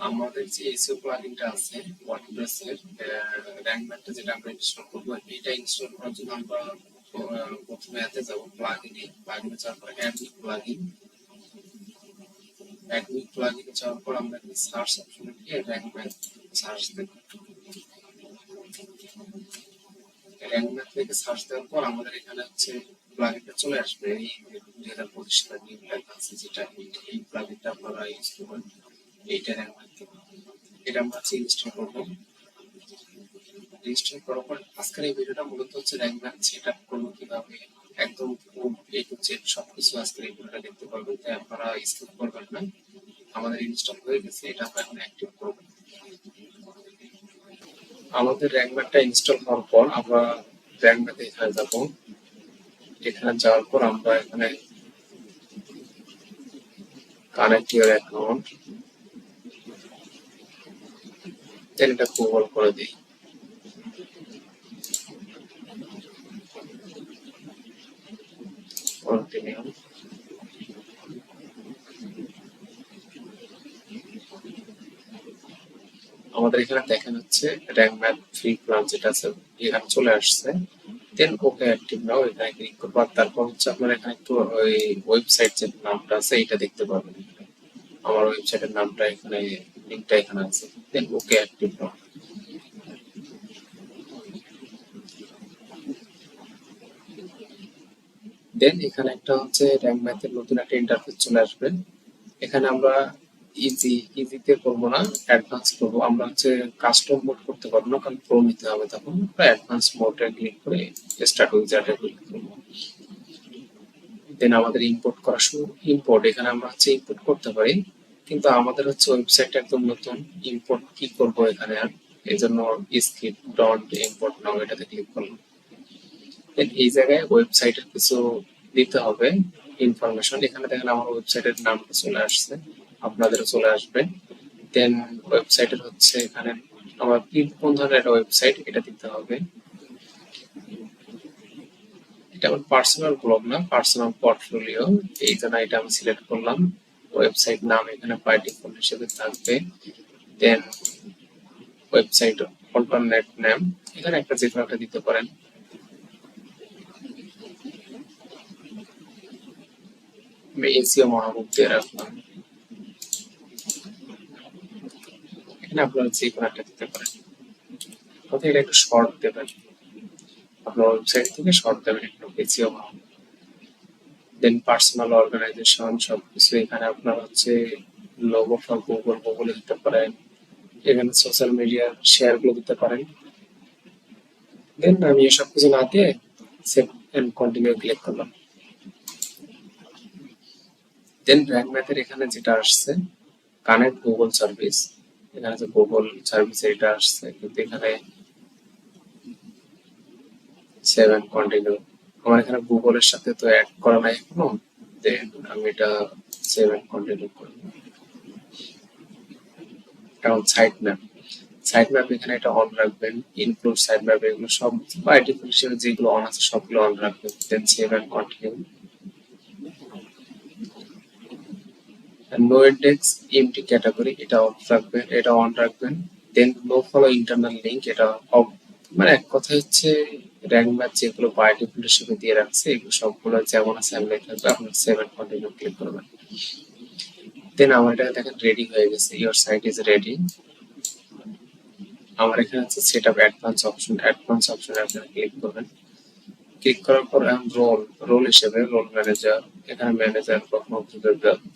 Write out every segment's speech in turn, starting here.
আমাদের যে এসইও প্লাগইনটা আছে ওয়ার্ডপ্রেসের র্যাঙ্ক ম্যাপটা যেটা আমরা ইনস্টল করবো, এটা ইনস্টল করার জন্য আমরা প্রথমে এতে যাব প্লাগইনে যাওয়ার পর অ্যাডমিন প্লাগইনে যাওয়ার পর আমরা এখানে সার্চ অপশনে গিয়ে র্যাঙ্ক ম্যাপ সার্চ দেব। র্যাঙ্ক ম্যাপ থেকে সার্চ দেওয়ার পর আমাদের এখানে হচ্ছে প্লাগইনটা চলে আসবে। এই 2025 সালের নিউ লেখা আছে যেটা এই প্লাগইনটা আপনারা ইউজ করবেন। এইটা র্যাঙ্ক ম্যাপ থেকে এটা আমরা ইনস্টল করবো। ইনস্টল করার পর আজকের এই ভিডিওটা মূলত হচ্ছে র্যাঙ্ক ম্যাপ সেটআপ করবো কিভাবে, একদম খুব এ টু জেড সবকিছু আজকের এই ভিডিওটা দেখতে পারবেন, তাই আপনারা স্কিপ করবেন না। আমাদের ইনস্টল হয়ে গেছে, এটা আমরা এখন অ্যাক্টিভ করব। আমাদের র্যাঙ্ক ম্যাপটা ইনস্টল হওয়ার পর আমরা র্যাঙ্ক ম্যাপে এখানে যাব। এখানে যাওয়ার পর আমরা এখানে কানেক্ট ইউর অ্যাকাউন্ট, দেন এটা গুগল করে দিই। কন্টিনিউ। আমাদের এখানে দেখেন হচ্ছে র্যাঙ্ক ম্যাপ ফ্রি প্ল্যান যেটা আছে এখানে চলে আসছে। দেন ওকে অ্যাক্টিভ নাও এখানে ক্লিক করবো। তারপর হচ্ছে আপনার এখানে একটু ওই ওয়েবসাইট যে নামটা আছে এটা দেখতে পাবেন। আমার ওয়েবসাইটের নামটা এখানে, লিঙ্কটা এখানে আছে। দেন ওকে অ্যাক্টিভ নাও। দেন এখানে একটা হচ্ছে র্যাঙ্ক ম্যাথের নতুন একটা ইন্টারফেস চলে আসবে। এখানে আমরা ইজিতে করবো না, অ্যাডভান্স করবো। আমরা হচ্ছে কাস্টম মোড করতে পারবো না, কারণ প্রো নিতে হবে। তখন আমরা অ্যাডভান্স মোডে ক্লিক করে স্টার্ট উইজার্ডে ক্লিক করবো। দেন আমাদের ইম্পোর্ট করা শুরু। ইম্পোর্ট এখানে আমরা হচ্ছে ইম্পোর্ট করতে পারি, কিন্তু আমাদের হচ্ছে ওয়েবসাইটটা একদম নতুন, ইম্পোর্ট কি করবো এখানে আর, এই জন্য স্কিপ ডট ইম্পোর্ট নাও এটাতে ক্লিক করলাম। দেন এই জায়গায় ওয়েবসাইটের কিছু দিতে হবে ইনফরমেশন। এখানে দেখেন আমার ওয়েবসাইটের নামটা চলে আসছে, আপনাদেরও চলে আসবে। দেন ওয়েবসাইটের হচ্ছে এখানে আমার কোন ধরনের একটা ওয়েবসাইট এটা দিতে হবে। এটা আমার পার্সোনাল ব্লগ না, পার্সোনাল পোর্টফোলিও, এই জন্য এটা আমি সিলেক্ট করলাম। ওয়েবসাইট নাম এখানে বাই ডিফল্ট হিসেবে থাকবে। দেন ওয়েবসাইট অল্টারনেট নেম এখানে একটা যে কোনো একটা দিতে পারেন। আমি এসিও মাহবুব দিয়ে রাখলাম। এখানে আপনারা যে কোনো একটা দিতে পারেন, অথবা এটা একটু শর্ট দেবেন, আপনার ওয়েবসাইট থেকে শর্ট দেবেন একটু এসিও মাহবুব। দেন পার্সোনাল অর্গানাইজেশন সবকিছু এখানে আপনার হচ্ছে লোগো ফর গুগল দিতে পারেন। এখানে সোশ্যাল মিডিয়ার শেয়ার গুলো দিতে পারেন। দেন আমি এসব কিছু না দিয়ে সেভ এন্ড কন্টিনিউ ক্লিক করলাম। দেন র্যাঙ্ক ম্যাথের এখানে যেটা আসছে কানেক্ট গুগল সার্ভিস, এখানে যে গুগল সার্ভিস এটা আসছে, কিন্তু এখানে সেভ এন্ড কন্টিনিউ আমার এখানে গুগলের সাথে তো অ্যাড করা নাই এখনো। দেন আমি এটা সেভ এন্ড কন্টিনিউ করব। কারণ সাইট ম্যাপ এখানে এটা অন রাখবেন। ইনক্লুড সাইট ম্যাপ এগুলো সব বাই ডিফল্ট হিসেবে যেগুলো অন আছে সবগুলো অন রাখবেন। Then save and continue. No index empty category এটা অফ রাখবেন, এটা অন রাখবেন। Then no follow internal link এটা অফ। মানে এক কথা হচ্ছে র্যাঙ্ক ম্যাপ যেগুলো বাই ডিফল্ট হিসেবে দিয়ে রাখছে এগুলো সবগুলো যেমন আছে এমনি থাকবে। আপনার সেভ এন্ড কন্টিনিউ ক্লিক করবেন। দেন আমার এটা দেখেন রেডি হয়ে গেছে, ইওর সাইট ইজ রেডি। আমার এখানে আছে সেট আপ অ্যাডভান্স অপশনে আপনারা ক্লিক করবেন। ক্লিক করার পর এখন রোল হিসেবে রোল ম্যানেজার, এখানে ম্যানেজার কখনো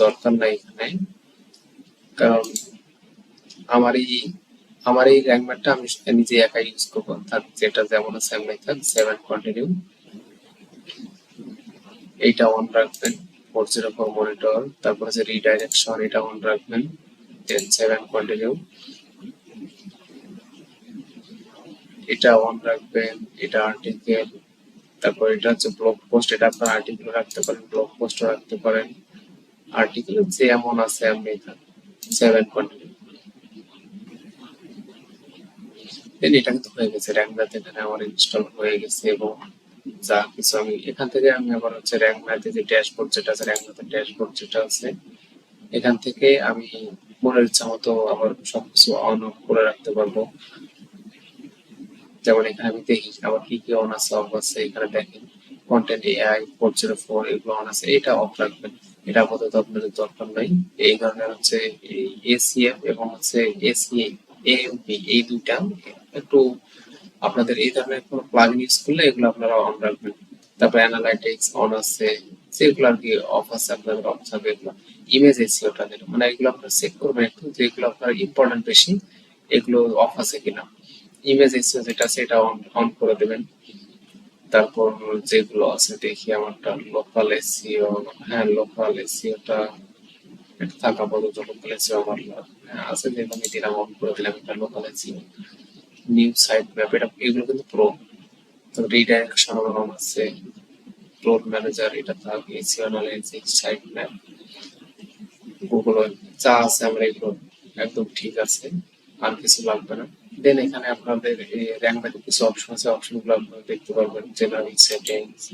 দরকার নাই এখানে, কারণ আমার এই র্যাঙ্ক ম্যাপটা আমি নিজে একা ইউজ করবো। থাক যেটা যেমন আছে এমনি থাক, সেভ এন্ড কন্টিনিউ। এইটা অন রাখবেন। 404 মনিটর, তারপর আছে রিডাইরেকশন এটা অন রাখবেন। Then save and continue. এটা অন রাখবেন। এটা আর্টিকেল, তারপর এটা হচ্ছে ব্লগ পোস্ট, এটা আপনার আর্টিকেল রাখতে পারেন, ব্লগ পোস্ট রাখতে পারেন। আর্টিকেল যে এমন আছে এমনি থাক, সেভ এন্ড কন্টিনিউ। দেন এটা কিন্তু হয়ে গেছে, র্যাঙ্ক ম্যাথ এখানে আমার ইনস্টল হয়ে গেছে। এবং যা কিছু আমি এখান থেকে আমি আবার হচ্ছে র্যাঙ্ক ম্যাথে যে ড্যাশবোর্ড যেটা আছে, র্যাঙ্ক ম্যাথের ড্যাশবোর্ড যেটা আছে, এখান থেকে আমি মনের ইচ্ছা মতো আবার সবকিছু অন অফ করে রাখতে পারবো। যেমন এখানে আমি দেখি আবার কি কি অন আছে অফ আছে, এখানে দেখেন কন্টেন্ট এআই 404 এগুলো অন আছে, এটা অফ রাখবেন। এটা আপাতত আপনাদের দরকার নাই। এই ধরনের হচ্ছে এসিএফ এবং হচ্ছে এসি এএমপি এই দুইটা একটু আপনাদের এই ধরনের কোনো প্লাগইন ইউজ করলে এগুলো আপনারা অন রাখবেন। তারপর অ্যানালাইটিক্স অন আছে, যেগুলো আর কি অফ আছে আপনাদের অফ থাকবে এগুলো। ইমেজ এসিওটা যেটা মানে এগুলো আপনারা চেক করবেন একটু, যেগুলো আপনার ইম্পর্টেন্ট বেশি এগুলো অফ আছে কিনা। ইমেজ এসিও যেটা আছে এটা অন অন করে দেবেন। তারপর যেগুলো আছে দেখি আমারটা লোকাল এসিও, হ্যাঁ লোকাল এসিওটা এটা থাকা পর্যন্ত লোকাল এসিও আমার হ্যাঁ আছে, যেটা আমি দিলাম অন করে দিলাম এটা local SEO. New site map এটা এগুলো কিন্তু প্রো। তো রিডাইরেকশন অন আছে, ফ্লোর ম্যানেজার এটা থাকবে, SEO analytics, site map, Google যা আছে আমরা এগুলো একদম ঠিক আছে, আর কিছু লাগবে না। দেন এখানে আপনাদের র্যাঙ্ক ব্যাকের কিছু অপশন আছে, অপশনগুলো আপনারা দেখতে পারবেন। জেনারেল সেটিংস,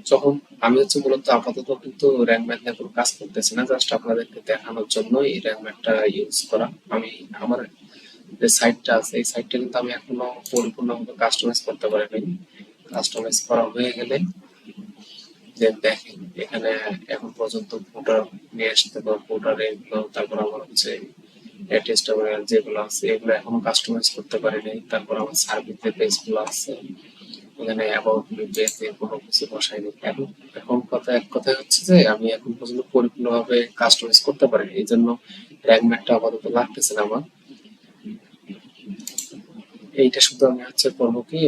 যখন আমি হচ্ছে মূলত আপাতত কিন্তু র্যাঙ্ক ম্যাথ নিয়ে কোনো কাজ করতেছি না, জাস্ট আপনাদেরকে দেখানোর জন্য এই র্যাঙ্ক ম্যাথটা ইউজ করা। আমি আমার যে সাইটটা আছে এই সাইটটা কিন্তু আমি এখনো পরিপূর্ণভাবে কাস্টমাইজ করতে পারিনি। কাস্টমাইজ করা হয়ে গেলে যে দেখেন এখানে এখন পর্যন্ত ভোটার নিয়ে আসতে পারবো, ভোটার এগুলো, তারপর আমার হচ্ছে টেস্টামেন্ট যেগুলো আছে এগুলো এখনো কাস্টমাইজ করতে পারি নাই। তারপর আমার সার্ভিসের পেজ গুলো আছে, এখানে অ্যাবাউট মি পেজে কোনো কিছু বসাইনি। এখন এখন কথা এক কথায় হচ্ছে যে আমি এখন পর্যন্ত পরিপূর্ণভাবে কাস্টমাইজ করতে পারিনি, এই জন্য র্যাঙ্ক ম্যাটটা আপাতত লাগতেছে না আমার। এইটা শুধু আমি হচ্ছে করবো কি,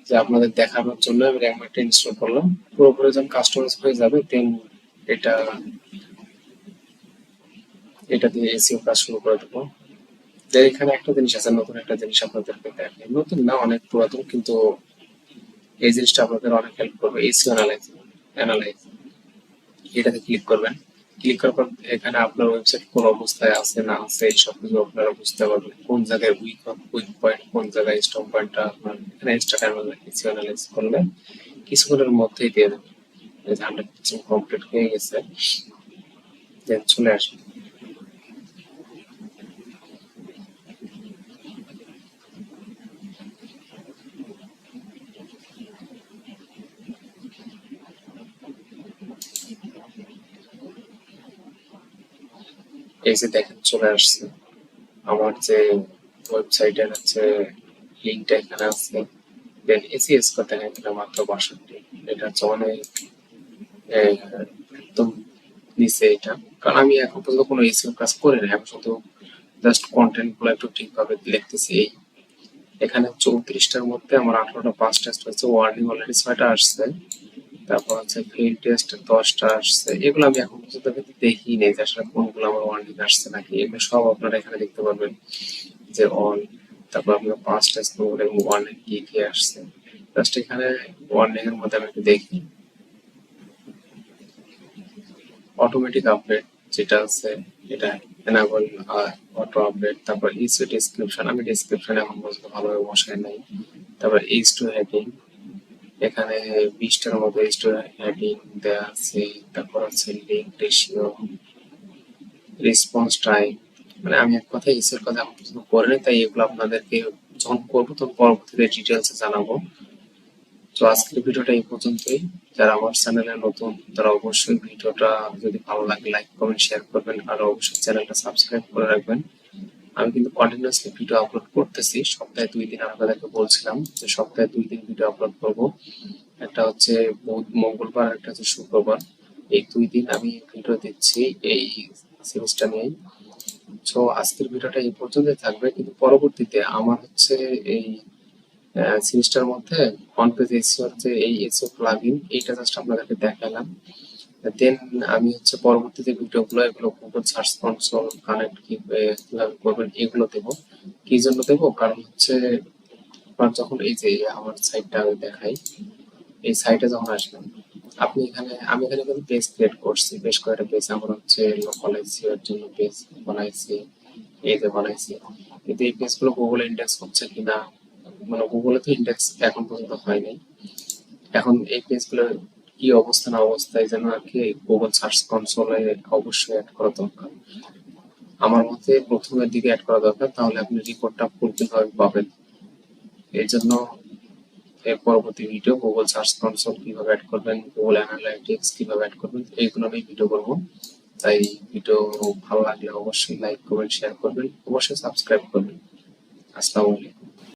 যে আপনাদের দেখানোর জন্য আমি র্যাঙ্ক ম্যাটটা ইনস্টল করলাম। পুরোপুরি যখন কাস্টমাইজ হয়ে যাবে দেন এটা এটা দিয়ে এসিও কাজ শুরু করে দেবো। যে এখানে একটা জিনিস আছে, নতুন একটা জিনিস আপনাদেরকে দেখাই, নতুন না অনেক পুরাতন, কিন্তু এই জিনিসটা আপনাদের অনেক হেল্প করবে। এসিও অ্যানালাইজ অ্যানালাইজ এটাতে ক্লিক করবেন। ক্লিক করার পর এখানে আপনার ওয়েবসাইট কোন অবস্থায় আছে না আছে এই সব কিছু আপনারা বুঝতে পারবেন, কোন জায়গায় উইক পয়েন্ট, কোন জায়গায় স্ট্রং পয়েন্টটা আপনার এখানে এক্সট্রা এসিও অ্যানালাইজ করলে কিছুক্ষণের মধ্যেই দিয়ে দেবেন। 100% কমপ্লিট হয়ে গেছে, দেন চলে আসবে। এই যে দেখেন চলে আসছে আমার যে ওয়েবসাইটের হচ্ছে লিঙ্কটা এখানে আছে। দেন এসিএস করতে এখানে মাত্র 62, এটা হচ্ছে অনেক একদম নিচে এটা, কারণ আমি এখন পর্যন্ত কোনো এসিও কাজ করি না, আমি শুধু জাস্ট কন্টেন্ট গুলো একটু ঠিকভাবে লিখতেছি এই। এখানে 34টার মধ্যে আমার 18টা পাস টেস্ট হয়েছে, ওয়ার্নিং অলরেডি 6টা আসছে, তারপর হচ্ছে ফিল্ড টেস্ট 10টা আসছে। এগুলো আমি এখন পর্যন্ত কিন্তু দেখিই নেই যে আসলে কোনগুলো আমার ওয়ার্নিং আসছে নাকি, এগুলো সব আপনারা এখানে দেখতে পারবেন যে অন, তারপর আপনার পাস টেস্ট করবেন এবং ওয়ার্নিং কি কি আসছে। জাস্ট এখানে ওয়ার্নিং এর মধ্যে আমি একটু দেখি অটোমেটিক আপডেট যেটা আছে এটা এনাবল অটো আপডেট। তারপর ইসি ডেসক্রিপশন, আমি ডেসক্রিপশন এখন পর্যন্ত ভালোভাবে বসাই নাই। তারপর এইচ টু হেডিং, এখানে 20টার মতো এইচ টু হেডিং দেওয়া আছে। তারপর আছে লিঙ্ক রেশিও, রেসপন্স টাইম, মানে আমি এক কথা ইসের কথা এখন পর্যন্ত করিনি, তাই এগুলো আপনাদেরকে যখন করবো তখন পরবর্তীতে ডিটেলসে জানাবো। তো আজকের ভিডিওটা এই পর্যন্তই। যারা আমার চ্যানেলে নতুন তারা অবশ্যই ভিডিওটা যদি ভালো লাগে লাইক কমেন্ট শেয়ার করবেন, আর অবশ্যই চ্যানেলটা সাবস্ক্রাইব করে রাখবেন। আমি কিন্তু কন্টিনিউয়াসলি ভিডিও আপলোড করতেছি, সপ্তাহে 2 দিন আপনাদেরকে বলছিলাম যে সপ্তাহে 2 দিন ভিডিও আপলোড করব। একটা হচ্ছে মঙ্গলবার, একটা হচ্ছে শুক্রবার। এই 2 দিন আমি ভিডিও দিচ্ছি এই সিরিজটা নিয়ে। তো আজকের ভিডিওটা এই পর্যন্তই থাকবে, কিন্তু পরবর্তীতে আমার হচ্ছে এই সিরিজটার মধ্যে অন পেজ এসিওর যে এই এসিও প্লাগইন এইটা জাস্ট আপনাদেরকে দেখালাম। দেন আমি হচ্ছে পরবর্তী যে ভিডিওগুলো এগুলো গুগল সার্চ কনসোল কানেক্ট কিভাবে করবেন এগুলো দেবো। কি জন্য দেবো, কারণ হচ্ছে আপনার যখন এই যে আমার সাইটটা আমি দেখাই, এই সাইটে যখন আসবেন আপনি এখানে, আমি এখানে কিন্তু পেজ ক্রিয়েট করছি, বেশ কয়েকটা পেজ আমার হচ্ছে লোকাল এসিও এর জন্য পেজ বানাইছি, এই যে বানাইছি। কিন্তু এই পেজগুলো গুগলে ইন্ডেক্স হচ্ছে কিনা, মানে গুগলে তো ইন্ডেক্স এখন পর্যন্ত হয়নি। এখন এই পেজগুলো কি অবস্থা না অবস্থায় যেন আর কি গুগল সার্চ কনসোলে অবশ্যই অ্যাড করা দরকার। আমার মতে প্রথমের দিকে অ্যাড করা দরকার, তাহলে আপনি রিপোর্টটা পূর্ণভাবে পাবেন। এর জন্য এর পরবর্তী ভিডিও গুগল সার্চ কনসোল কিভাবে অ্যাড করবেন, গুগল অ্যানালাইটিক্স কিভাবে অ্যাড করবেন, এইগুলো আমি ভিডিও করবো। তাই ভিডিও ভালো লাগলে অবশ্যই লাইক করবেন, শেয়ার করবেন, অবশ্যই সাবস্ক্রাইব করবেন। আসসালামু আলাইকুম।